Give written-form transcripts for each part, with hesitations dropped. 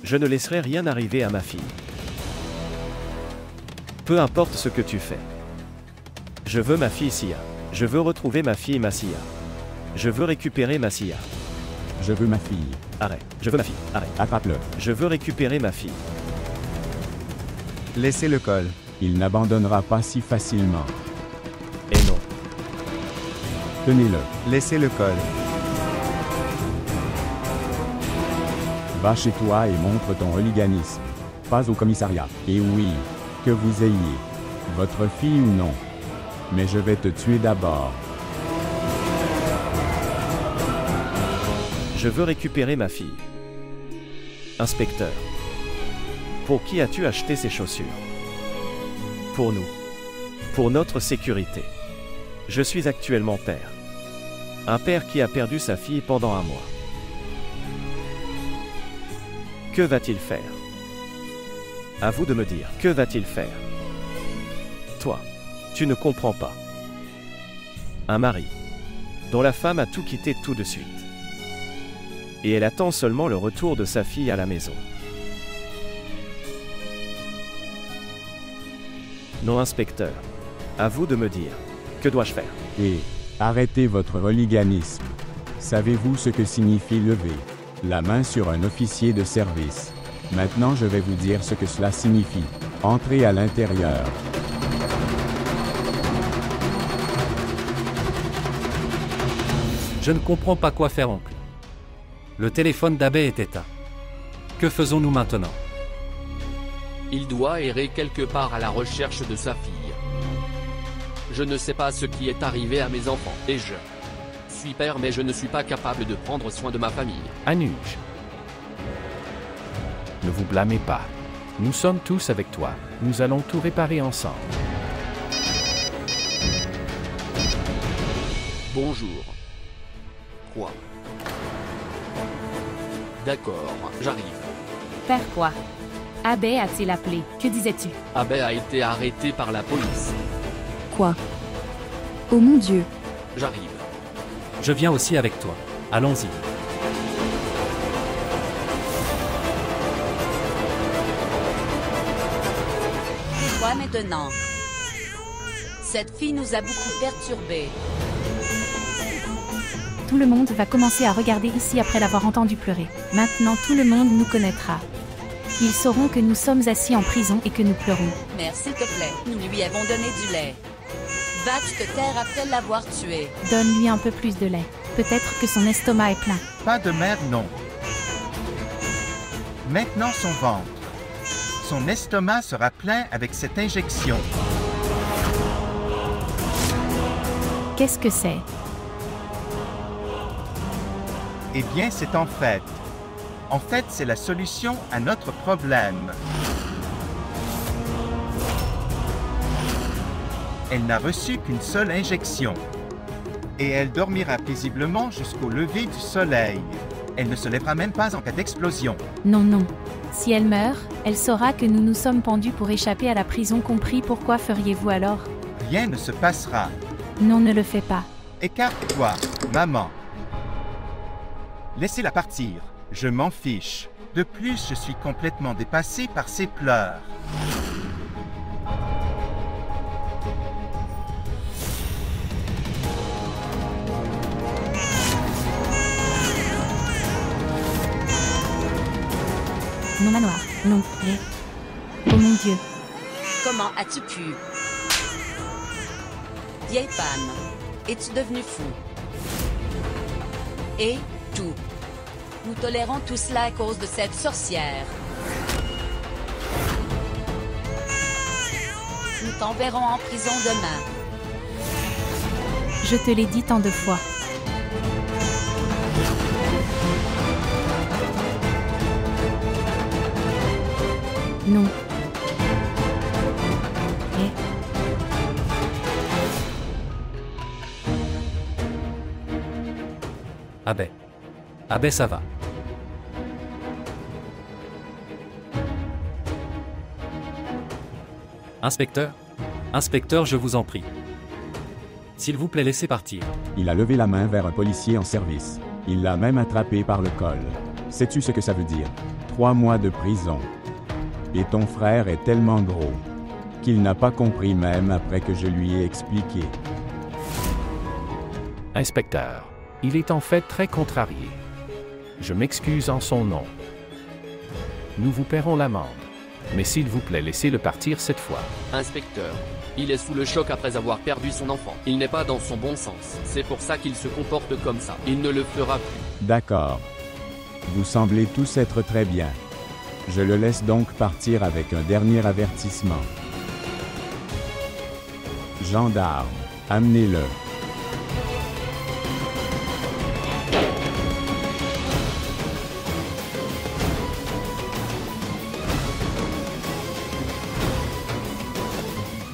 Je ne laisserai rien arriver à ma fille. Peu importe ce que tu fais. Je veux ma fille Sia. Je veux retrouver ma fille Massia. Je veux récupérer Massia. Je veux ma fille. Arrête. Je veux ma fille. Arrête. Attrape-le. Je veux récupérer ma fille. Laissez le col. Il n'abandonnera pas si facilement. Et non. Tenez-le. Laissez le col. Va chez toi et montre ton hooliganisme. Pas au commissariat. Et oui, que vous ayez votre fille ou non. Mais je vais te tuer d'abord. Je veux récupérer ma fille. Inspecteur. Pour qui as-tu acheté ces chaussures? Pour nous. Pour notre sécurité. Je suis actuellement père. Un père qui a perdu sa fille pendant un mois. Que va-t-il faire? À vous de me dire, que va-t-il faire? Toi, tu ne comprends pas. Un mari, dont la femme a tout quitté tout de suite. Et elle attend seulement le retour de sa fille à la maison. Non, inspecteur. À vous de me dire, que dois-je faire? Et arrêtez votre hooliganisme. Savez-vous ce que signifie lever la main sur un officier de service? Maintenant, je vais vous dire ce que cela signifie. Entrez à l'intérieur. Je ne comprends pas quoi faire, oncle. Le téléphone d'Abbé est éteint. Que faisons-nous maintenant? Il doit errer quelque part à la recherche de sa fille. Je ne sais pas ce qui est arrivé à mes enfants, et je suis père mais je ne suis pas capable de prendre soin de ma famille. Anuj, ne vous blâmez pas. Nous sommes tous avec toi. Nous allons tout réparer ensemble. Bonjour. Quoi? D'accord, j'arrive. Faire quoi? Abbé a-t-il appelé? Que disais-tu? Abbé a été arrêté par la police. Quoi? Oh mon Dieu! J'arrive. Je viens aussi avec toi. Allons-y. Quoi maintenant? Cette fille nous a beaucoup perturbés. Tout le monde va commencer à regarder ici après l'avoir entendu pleurer. Maintenant tout le monde nous connaîtra. Ils sauront que nous sommes assis en prison et que nous pleurons. Mère, s'il te plaît, nous lui avons donné du lait. Va-tu te taire après l'avoir tué? Donne-lui un peu plus de lait. Peut-être que son estomac est plein. Pas de mère, non. Maintenant son ventre. Son estomac sera plein avec cette injection. Qu'est-ce que c'est? Eh bien, c'est en fait, c'est la solution à notre problème. Elle n'a reçu qu'une seule injection. Et elle dormira paisiblement jusqu'au lever du soleil. Elle ne se lèvera même pas en cas d'explosion. Non, non. Si elle meurt, elle saura que nous nous sommes pendus pour échapper à la prison. Compris? Pourquoi feriez-vous alors? Rien ne se passera. Non, ne le fais pas. Écarte-toi, maman. Laissez-la partir. Je m'en fiche. De plus, je suis complètement dépassé par ses pleurs. Non, manoir. Non. Oh mon Dieu. Comment as-tu pu? Vieille femme, es-tu devenue fou? Et tout. Nous tolérons tout cela à cause de cette sorcière. Nous t'enverrons en prison demain. Je te l'ai dit tant de fois. Non. Abbé. Abbé, ça va. Inspecteur? Inspecteur, je vous en prie. S'il vous plaît, laissez partir. Il a levé la main vers un policier en service. Il l'a même attrapé par le col. Sais-tu ce que ça veut dire? 3 mois de prison. Et ton frère est tellement gros qu'il n'a pas compris même après que je lui ai expliqué. Inspecteur, il est en fait très contrarié. Je m'excuse en son nom. Nous vous paierons l'amende. Mais s'il vous plaît, laissez-le partir cette fois. Inspecteur, il est sous le choc après avoir perdu son enfant. Il n'est pas dans son bon sens. C'est pour ça qu'il se comporte comme ça. Il ne le fera plus. D'accord. Vous semblez tous être très bien. Je le laisse donc partir avec un dernier avertissement. Gendarme, amenez-le.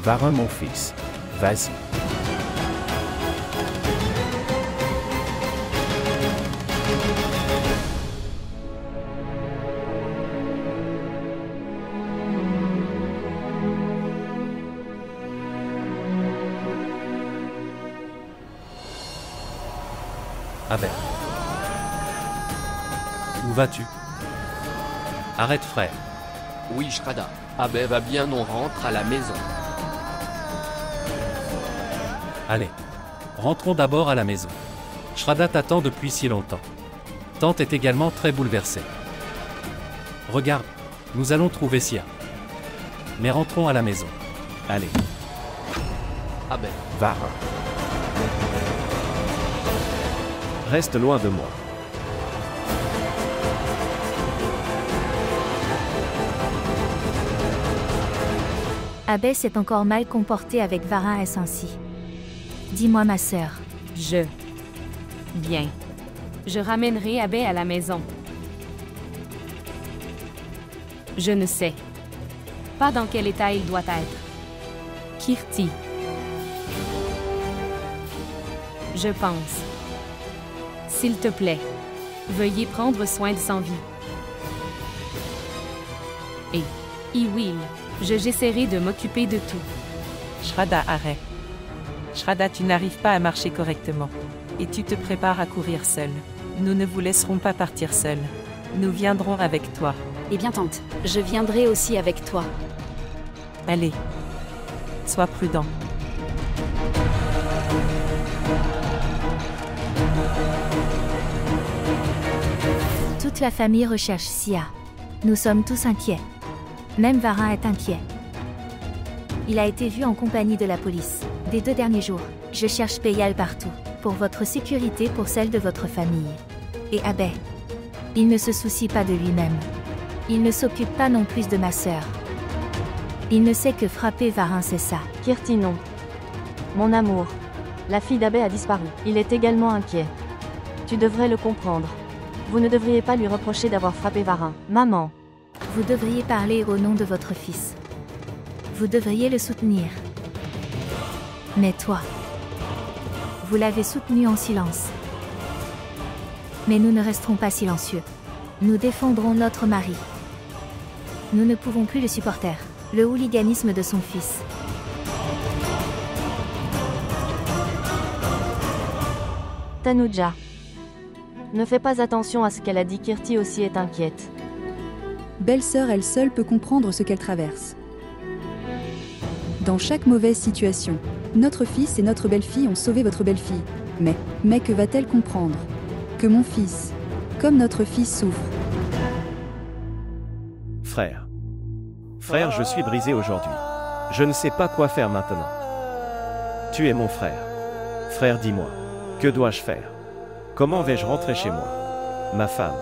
Varin, mon fils, vas-y. Abel. Où vas-tu? Arrête, frère. Oui, Shrada. Abel va bien, on rentre à la maison. Allez, rentrons d'abord à la maison. Shrada t'attend depuis si longtemps. Tante est également très bouleversée. Regarde, nous allons trouver Sia. Mais rentrons à la maison. Allez. Abel. Varin. Reste loin de moi. Abel s'est encore mal comporté avec Varin et Sansi. Dis-moi, ma sœur. Bien. Je ramènerai Abel à la maison. Je ne sais pas dans quel état il doit être. Kirti. Je pense. S'il te plaît, veuillez prendre soin de son vie. Et Iwil, j'essaierai de m'occuper de tout. Shrada, arrête. Shrada, tu n'arrives pas à marcher correctement. Et tu te prépares à courir seule. Nous ne vous laisserons pas partir seul. Nous viendrons avec toi. Eh bien, tante, je viendrai aussi avec toi. Allez. Sois prudent. Toute la famille recherche Sia. Nous sommes tous inquiets. Même Varin est inquiet. Il a été vu en compagnie de la police. Des 2 derniers jours, je cherche Payal partout. Pour votre sécurité, pour celle de votre famille. Et Abel. Il ne se soucie pas de lui-même. Il ne s'occupe pas non plus de ma sœur. Il ne sait que frapper Varin, c'est ça. Kirti, non. Mon amour. La fille d'Abel a disparu. Il est également inquiet. Tu devrais le comprendre. Vous ne devriez pas lui reprocher d'avoir frappé Varin. Maman. Vous devriez parler au nom de votre fils. Vous devriez le soutenir. Mais toi, vous l'avez soutenu en silence. Mais nous ne resterons pas silencieux. Nous défendrons notre mari. Nous ne pouvons plus le supporter. Le hooliganisme de son fils. Tanuja. Ne fais pas attention à ce qu'elle a dit. Kirti aussi est inquiète. Belle-sœur, elle seule peut comprendre ce qu'elle traverse. Dans chaque mauvaise situation, notre fils et notre belle-fille ont sauvé votre belle-fille. Mais que va-t-elle comprendre? Que mon fils, comme notre fils, souffre. Frère. Frère, je suis brisé aujourd'hui. Je ne sais pas quoi faire maintenant. Tu es mon frère. Frère, dis-moi. Que dois-je faire? Comment vais-je rentrer chez moi? Ma femme.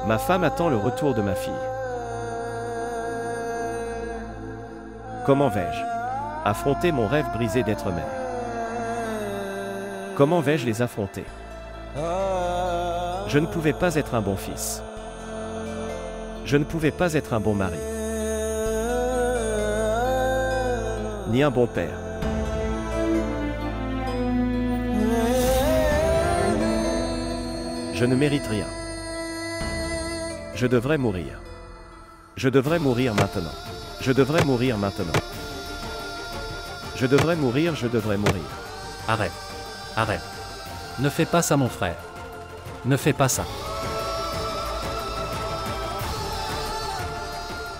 Ma femme attend le retour de ma fille. Comment vais-je affronter mon rêve brisé d'être mère? Comment vais-je les affronter? Je ne pouvais pas être un bon fils. Je ne pouvais pas être un bon mari. Ni un bon père. Je ne mérite rien. Je devrais mourir. Je devrais mourir maintenant. Je devrais mourir maintenant. Je devrais mourir, je devrais mourir. Arrête. Arrête. Ne fais pas ça, mon frère. Ne fais pas ça.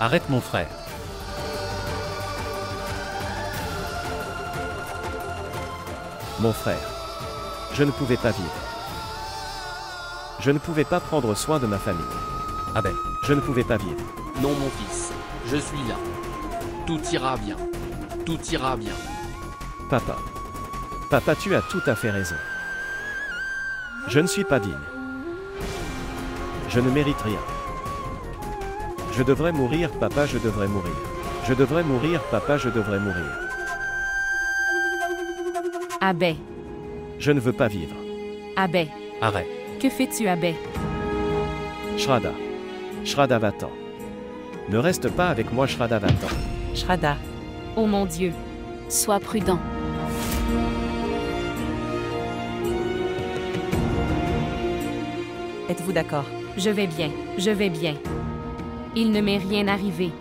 Arrête mon frère. Mon frère. Je ne pouvais pas vivre. Je ne pouvais pas prendre soin de ma famille. Abbé. Je ne pouvais pas vivre. Non mon fils, je suis là. Tout ira bien. Tout ira bien. Papa. Papa, tu as tout à fait raison. Je ne suis pas digne. Je ne mérite rien. Je devrais mourir, papa, je devrais mourir. Je devrais mourir, papa, je devrais mourir. Abbé. Je ne veux pas vivre. Abbé. Arrête. Que fais-tu, Abbé? Shraddha. Shraddha, va-t'en. Ne reste pas avec moi, Shraddha, va-t'en. Shraddha. Oh mon Dieu. Sois prudent. Êtes-vous d'accord? Je vais bien, je vais bien. Il ne m'est rien arrivé.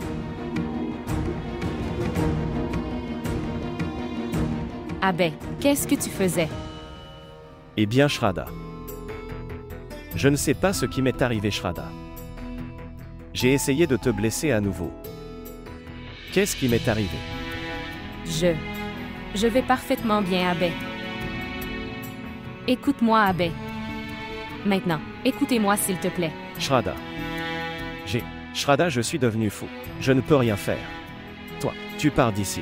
Abbé, qu'est-ce que tu faisais? Eh bien, Shraddha. Je ne sais pas ce qui m'est arrivé, Shraddha. J'ai essayé de te blesser à nouveau. Qu'est-ce qui m'est arrivé? Je vais parfaitement bien, Abbé. Écoute-moi, Abbé. Maintenant, écoutez-moi s'il te plaît. Shraddha. Shraddha, je suis devenu fou. Je ne peux rien faire. Toi, tu pars d'ici.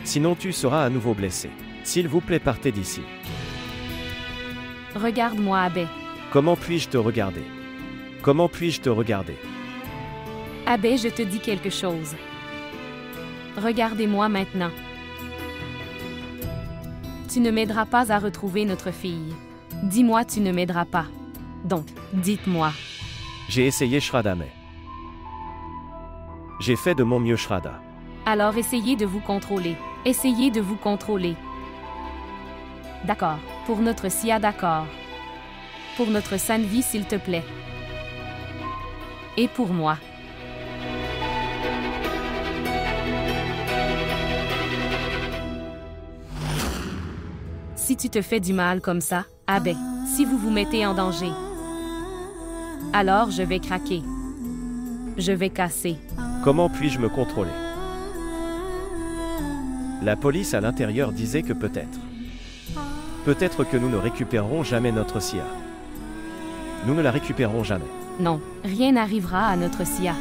Sinon tu seras à nouveau blessé. S'il vous plaît, partez d'ici. Regarde-moi, Abbé. Comment puis-je te regarder? Comment puis-je te regarder? Abbé, je te dis quelque chose. Regardez-moi maintenant. Tu ne m'aideras pas à retrouver notre fille. Dis-moi, tu ne m'aideras pas. Donc, dites-moi. J'ai essayé, Shraddha, mais... J'ai fait de mon mieux, Shraddha. Alors essayez de vous contrôler. Essayez de vous contrôler. D'accord. Pour notre Sia, d'accord. Pour notre sainte vie, s'il te plaît. Et pour moi. Si tu te fais du mal comme ça, Abbé, si vous vous mettez en danger, alors je vais craquer. Je vais casser. Comment puis-je me contrôler? La police à l'intérieur disait que peut-être. Peut-être que nous ne récupérerons jamais notre Sia. Nous ne la récupérerons jamais. Non, rien n'arrivera à notre Sia.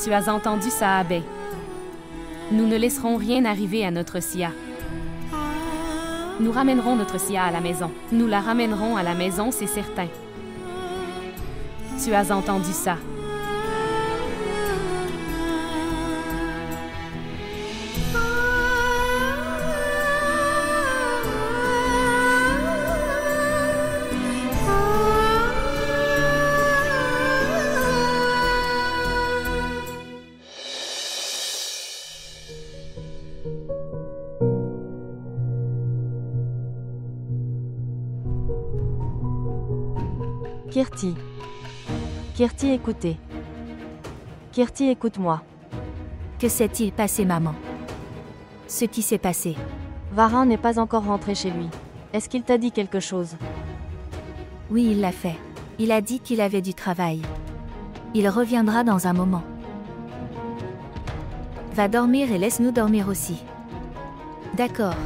Tu as entendu ça, Abbé? Nous ne laisserons rien arriver à notre Sia. Nous ramènerons notre Sia à la maison. Nous la ramènerons à la maison, c'est certain. Tu as entendu ça? Kirti. Kirti, écoutez. Kirti, écoute-moi. Que s'est-il passé, maman? Ce qui s'est passé. Varin n'est pas encore rentré chez lui. Est-ce qu'il t'a dit quelque chose? Oui, il l'a fait. Il a dit qu'il avait du travail. Il reviendra dans un moment. Va dormir et laisse-nous dormir aussi. D'accord.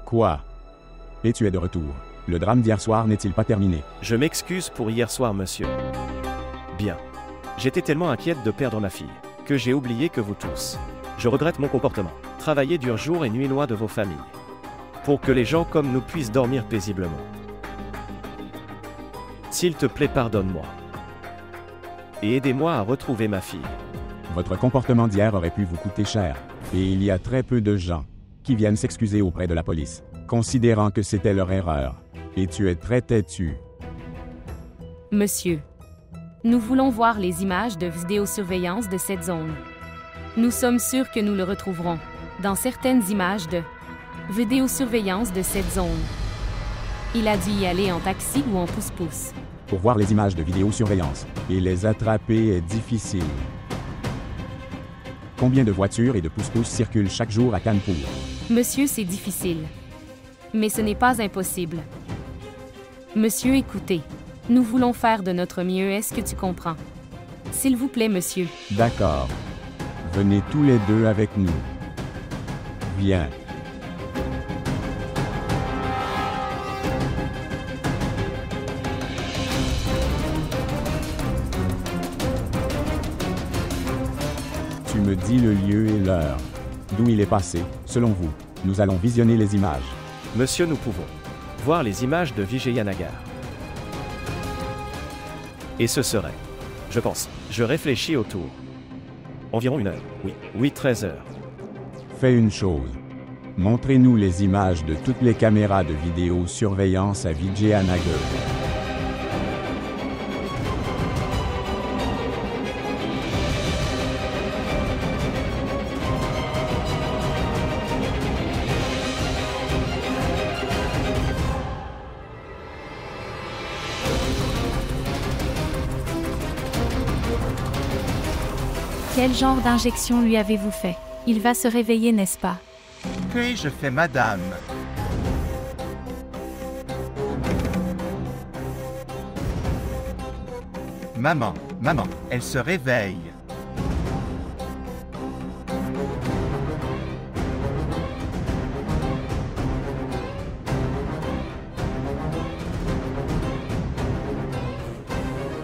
Quoi? Et tu es de retour. Le drame d'hier soir n'est-il pas terminé? Je m'excuse pour hier soir, monsieur. Bien. J'étais tellement inquiète de perdre ma fille, que j'ai oublié que vous tous. Je regrette mon comportement. Travaillez dur jour et nuit loin de vos familles. Pour que les gens comme nous puissent dormir paisiblement. S'il te plaît, pardonne-moi. Et aidez-moi à retrouver ma fille. Votre comportement d'hier aurait pu vous coûter cher. Et il y a très peu de gens qui viennent s'excuser auprès de la police, considérant que c'était leur erreur. Et tu es très têtu. Monsieur, nous voulons voir les images de vidéosurveillance de cette zone. Nous sommes sûrs que nous le retrouverons dans certaines images de vidéosurveillance de cette zone. Il a dû y aller en taxi ou en pousse-pousse. Pour voir les images de vidéosurveillance et les attraper est difficile. Combien de voitures et de pousse-pousse circulent chaque jour à Kanpur? Monsieur, c'est difficile. Mais ce n'est pas impossible. Monsieur, écoutez. Nous voulons faire de notre mieux, est-ce que tu comprends? S'il vous plaît, monsieur. D'accord. Venez tous les deux avec nous. Viens. Tu me dis le lieu et l'heure. D'où il est passé, selon vous. Nous allons visionner les images. Monsieur, nous pouvons voir les images de Vijayanagar. Et ce serait, je pense, je réfléchis autour. Environ 1 heure, oui, 13 heures. Fais une chose. Montrez-nous les images de toutes les caméras de vidéosurveillance à Vijayanagar. Quel genre d'injection lui avez-vous fait? Il va se réveiller, n'est-ce pas? Qu'ai-je fait, madame? Maman, elle se réveille.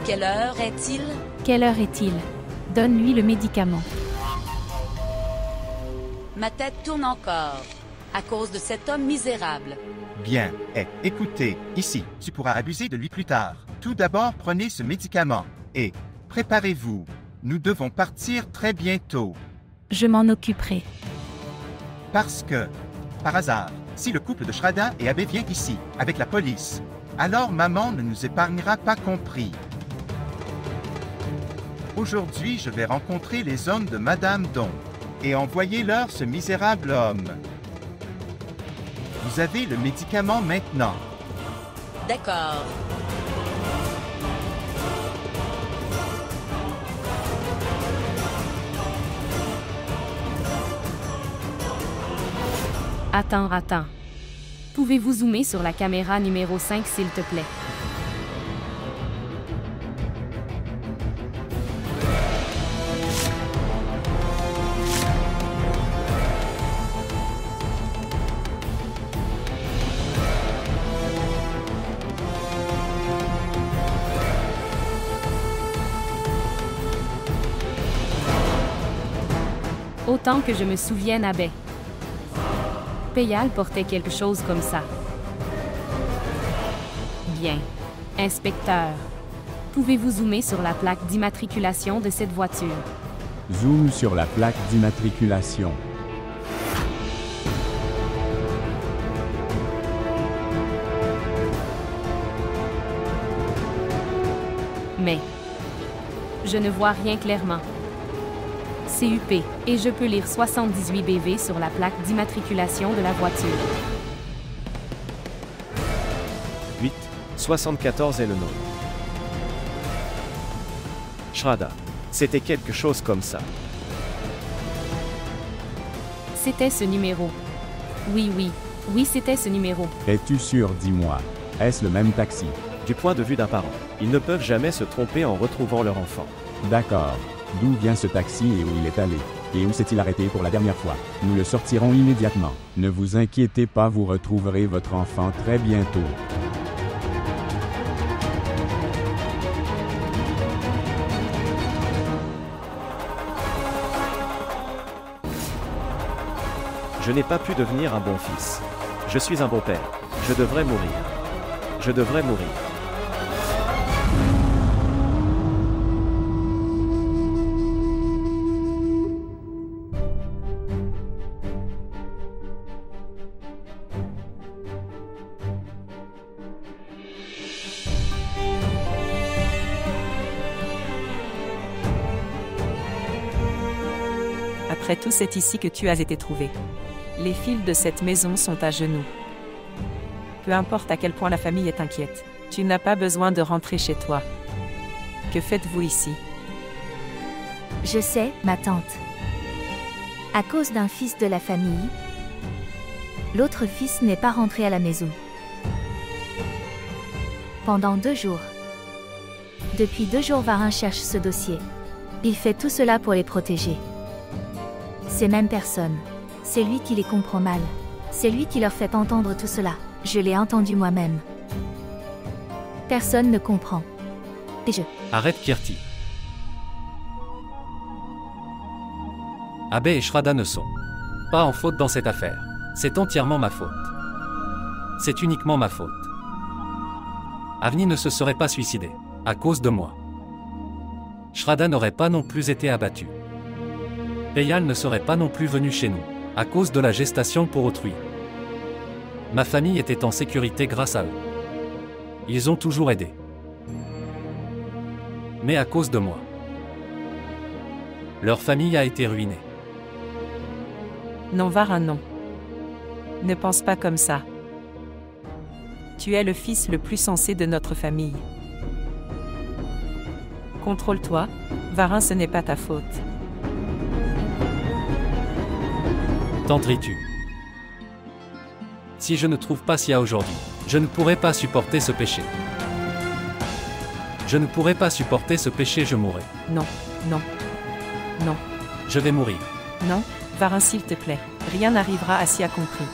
Quelle heure est-il? Quelle heure est-il? Donne-lui le médicament. Ma tête tourne encore, à cause de cet homme misérable. Bien, écoutez, ici, tu pourras abuser de lui plus tard. Tout d'abord, prenez ce médicament, et préparez-vous. Nous devons partir très bientôt. Je m'en occuperai. Parce que, par hasard, si le couple de Shraddha et Abbé vient ici, avec la police, alors maman ne nous épargnera pas, compris. Aujourd'hui, je vais rencontrer les hommes de Madame Don et envoyer-leur ce misérable homme. Vous avez le médicament maintenant. D'accord. Attends. Pouvez-vous zoomer sur la caméra numéro 5, s'il te plaît? Autant que je me souvienne, Abbé. Payal portait quelque chose comme ça. Bien. Inspecteur, pouvez-vous zoomer sur la plaque d'immatriculation de cette voiture? Zoom sur la plaque d'immatriculation. Mais je ne vois rien clairement. CUP, et je peux lire 78 BV sur la plaque d'immatriculation de la voiture. 8, 74 est le nombre. Shraddha, c'était quelque chose comme ça. C'était ce numéro. Oui, c'était ce numéro. Es-tu sûr, dis-moi? Est-ce le même taxi? Du point de vue d'un parent, ils ne peuvent jamais se tromper en retrouvant leur enfant. D'accord. D'où vient ce taxi et où il est allé? Et où s'est-il arrêté pour la dernière fois? Nous le sortirons immédiatement. Ne vous inquiétez pas, vous retrouverez votre enfant très bientôt. Je n'ai pas pu devenir un bon fils. Je suis un bon père. Je devrais mourir. Je devrais mourir. Après tout, c'est ici que tu as été trouvé. Les fils de cette maison sont à genoux. Peu importe à quel point la famille est inquiète, tu n'as pas besoin de rentrer chez toi. Que faites-vous ici? Je sais, ma tante. À cause d'un fils de la famille, l'autre fils n'est pas rentré à la maison. Pendant 2 jours. Depuis 2 jours, Varin cherche ce dossier. Il fait tout cela pour les protéger. Ces mêmes personnes. C'est lui qui les comprend mal. C'est lui qui leur fait entendre tout cela. Je l'ai entendu moi-même. Personne ne comprend. Et je... Arrête Kirti. Abe et Shraddha ne sont pas en faute dans cette affaire. C'est entièrement ma faute. C'est uniquement ma faute. Avni ne se serait pas suicidé à cause de moi. Shraddha n'aurait pas non plus été abattu. Peyal ne serait pas non plus venu chez nous à cause de la gestation pour autrui. Ma famille était en sécurité grâce à eux. Ils ont toujours aidé. Mais à cause de moi, leur famille a été ruinée. Non, Varin, non. Ne pense pas comme ça. Tu es le fils le plus sensé de notre famille. Contrôle-toi, Varin, ce n'est pas ta faute. Tenterais-tu? Si je ne trouve pas Sia aujourd'hui, je ne pourrai pas supporter ce péché. Je ne pourrai pas supporter ce péché, je mourrai. Non, non, non. Je vais mourir. Non, Varin, s'il te plaît. Rien n'arrivera à Sia, compris.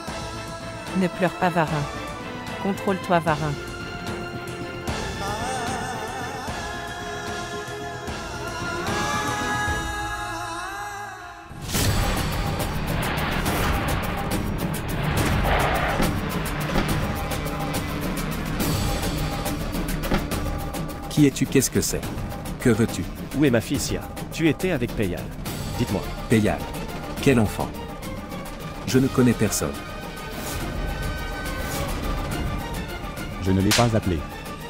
Ne pleure pas, Varin. Contrôle-toi, Varin. Qui es-tu? Qu'est-ce que c'est? Que veux-tu? Où est ma fille Sia? Tu étais avec Peyal. Dites-moi. Peyal. Quel enfant? Je ne connais personne. Je ne l'ai pas appelé.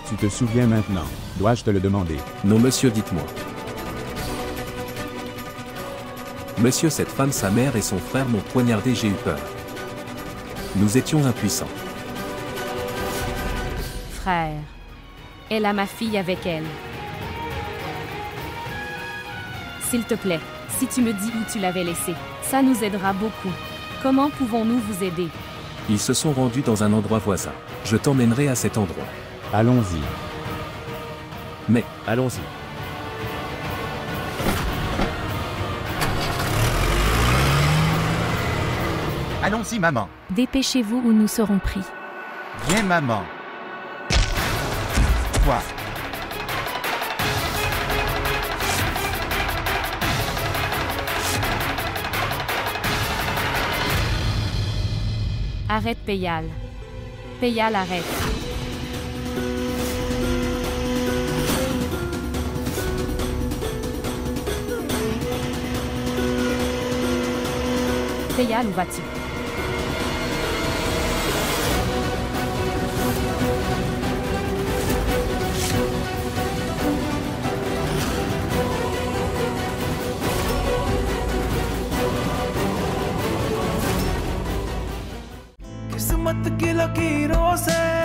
Tu te souviens maintenant. Dois-je te le demander? Non, monsieur, dites-moi. Monsieur, cette femme, sa mère et son frère m'ont poignardé, j'ai eu peur. Nous étions impuissants. Frère. Elle a ma fille avec elle. S'il te plaît, si tu me dis où tu l'avais laissée, ça nous aidera beaucoup. Comment pouvons-nous vous aider? Ils se sont rendus dans un endroit voisin. Je t'emmènerai à cet endroit. Allons-y. Mais... Allons-y. Allons-y, maman. Dépêchez-vous ou nous serons pris. Viens, maman. Toi. Arrête, Peyal. Peyal, arrête. Peyal, où vas-tu? किस्मत की लकीरों से